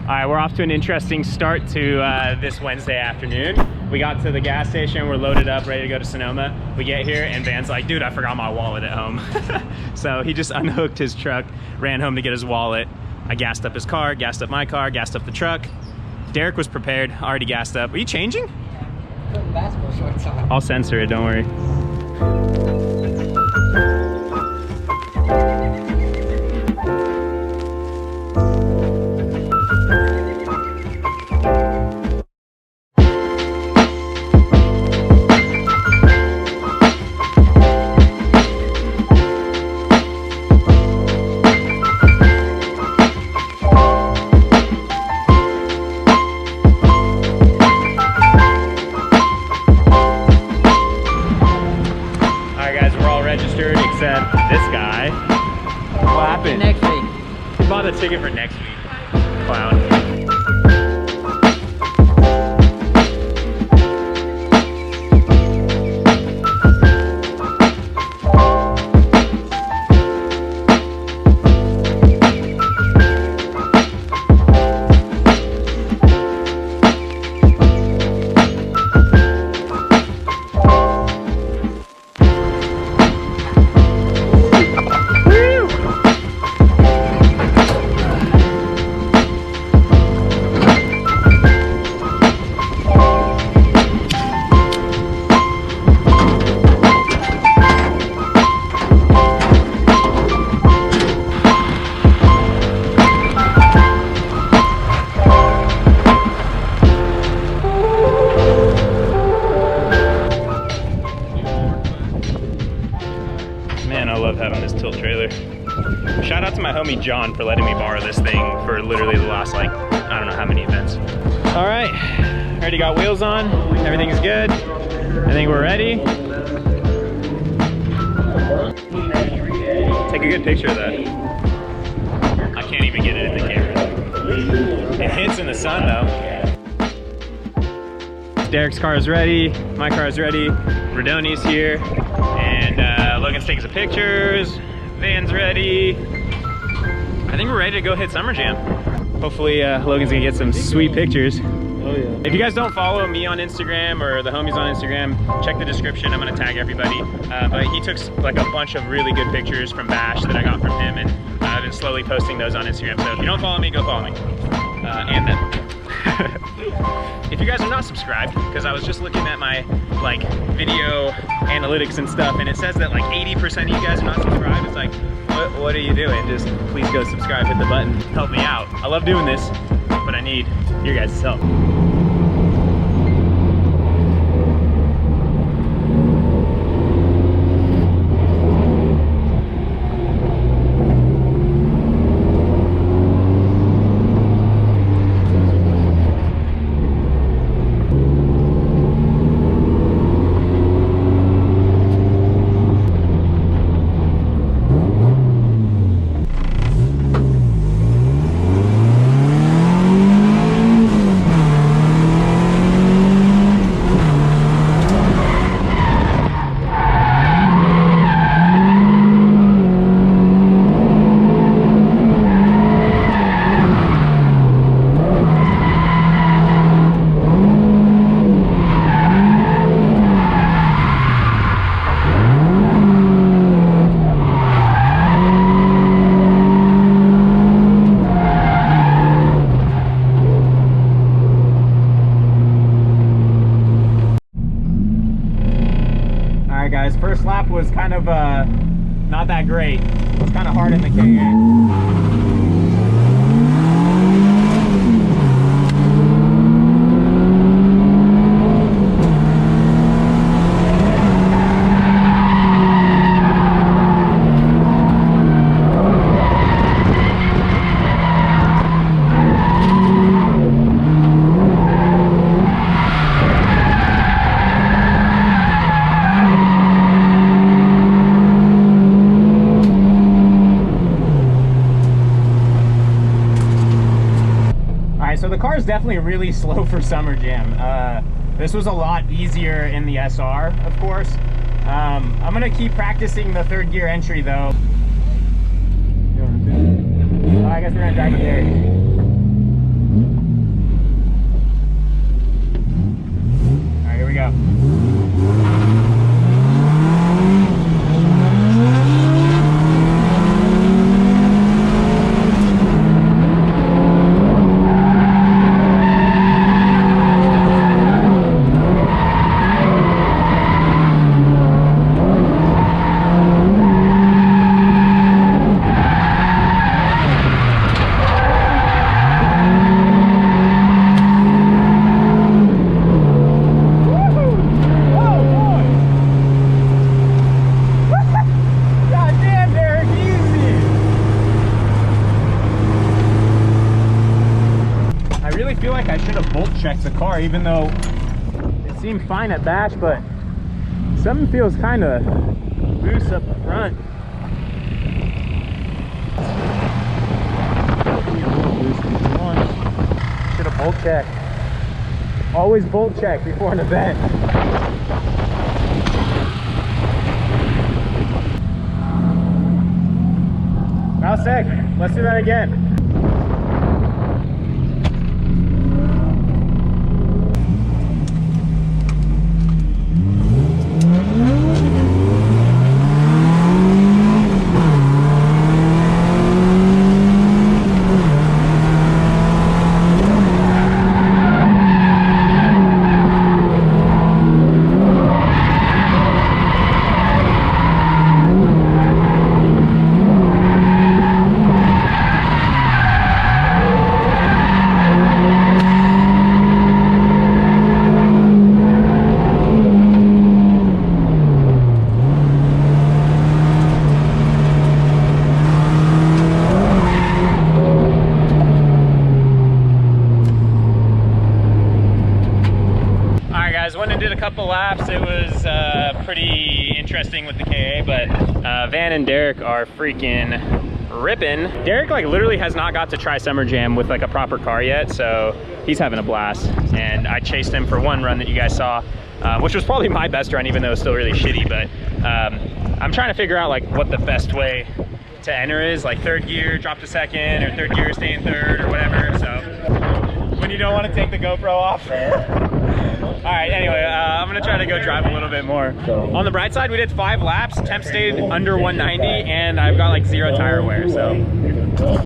All right, we're off to an interesting start to this Wednesday afternoon. We got to the gas station, we're loaded up, ready to go to Sonoma. We get here and Van's like, dude, I forgot my wallet at home. So he just unhooked his truck, ran home to get his wallet. I gassed up his car, gassed up my car, gassed up the truck. Derek was prepared, already gassed up. Are you changing? Yeah. Putting basketball shorts on. I'll censor it, don't worry. Except this guy. What happened? Next week. He bought the ticket for next week. Clown. Man, I love having this tilt trailer. Shout out to my homie John for letting me borrow this thing for literally the last, like, I don't know how many events. All right, already got wheels on. Everything's good. I think we're ready. Take a good picture of that. I can't even get it in the camera. It hits in the sun though. Derek's car is ready, my car is ready, Radoni's here, and Logan's taking some pictures, Van's ready. I think we're ready to go hit Summer Jam. Hopefully Logan's gonna get some sweet pictures. Oh yeah. If you guys don't follow me on Instagram or the homies on Instagram, check the description, I'm gonna tag everybody. But he took like a bunch of really good pictures from Bash that I got from him, and I've been slowly posting those on Instagram. So if you don't follow me, go follow me. And them. If you guys are not subscribed, because I was just looking at my like video analytics and stuff, and it says that like 80% of you guys are not subscribed. It's like, what are you doing? Just please go subscribe, hit the button, help me out. I love doing this, but I need your guys' help. Guys, first lap was kind of not that great. It was kind of hard in the KA. So the car is definitely really slow for Summer Jam. This was a lot easier in the SR, of course. I'm gonna keep practicing the third gear entry though. I guess we're gonna drive it there. bolt check the car, even though it seemed fine at Bash, but something feels kind of loose up front. Should have bolt checked. Always bolt check before an event. Now sick. Let's do that again. Laps. It was pretty interesting with the KA, but Van and Derek are freaking ripping. Derek like literally has not got to try Summer Jam with like a proper car yet, so he's having a blast. And I chased him for one run that you guys saw, which was probably my best run, even though it's still really shitty. But I'm trying to figure out like what the best way to enter is, like third gear, drop to second, or third gear, stay in third, or whatever. So when you don't want to take the GoPro off. All right, anyway, I'm gonna try to go drive a little bit more. On the bright side, we did 5 laps, temp stayed under 190, and I've got like 0 tire wear, so.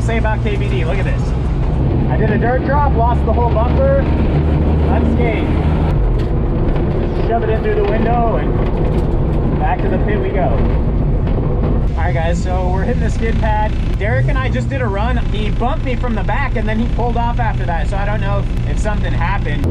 Say about KBD, look at this. I did a dirt drop, lost the whole bumper, unscathed. Just shove it in through the window and back to the pit we go. Alright guys, so we're hitting the skid pad. Derek and I just did a run. He bumped me from the back and then he pulled off after that, so I don't know if something happened.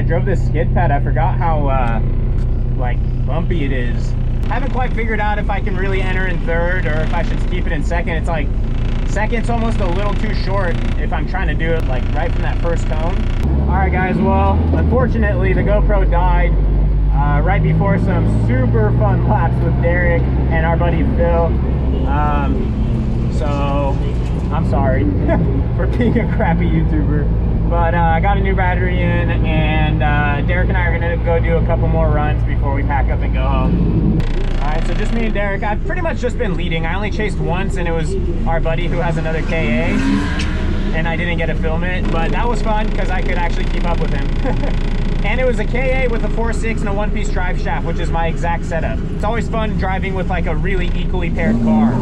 I drove this skid pad, I forgot how like bumpy it is. I haven't quite figured out if I can really enter in third or if I should keep it in second. It's like second's almost a little too short if I'm trying to do it like right from that first cone. All right guys, well, unfortunately the GoPro died right before some super fun laps with Derek and our buddy Phil. So I'm sorry for being a crappy YouTuber, but I got a new battery in, and Derek and I are gonna go do a couple more runs before we pack up and go home. All right, so just me and Derek. I've pretty much just been leading. I only chased once, and it was our buddy who has another KA, and I didn't get to film it, but that was fun because I could actually keep up with him. And it was a KA with a 4.6 and a one-piece drive shaft, which is my exact setup. It's always fun driving with like a really equally paired car.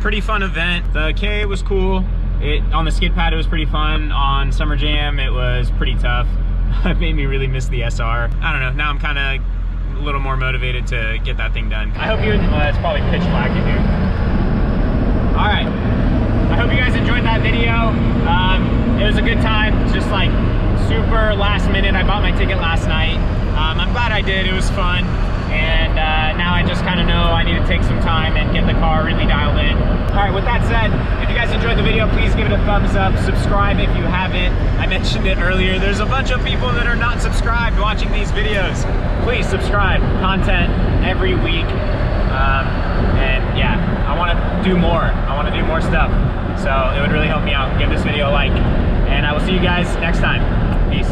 Pretty fun event. The KA was cool. On the skid pad it was pretty fun. On Summer Jam it was pretty tough. It made me really miss the SR. I don't know, now I'm kind of a little more motivated to get that thing done. I hope you, it's probably pitch black in here. All right, I hope you guys enjoyed that video. It was a good time. It's just like super last minute. I bought my ticket last night. I'm glad I did, it was fun. And now I just kind of know I need to take some time and get the car really dialed in. All right, with that said, if you guys enjoyed the video, please give it a thumbs up. Subscribe if you haven't. I mentioned it earlier. There's a bunch of people that are not subscribed watching these videos. Please subscribe. Content every week. And yeah, I want to do more. I want to do more stuff. So it would really help me out. Give this video a like. And I will see you guys next time. Peace.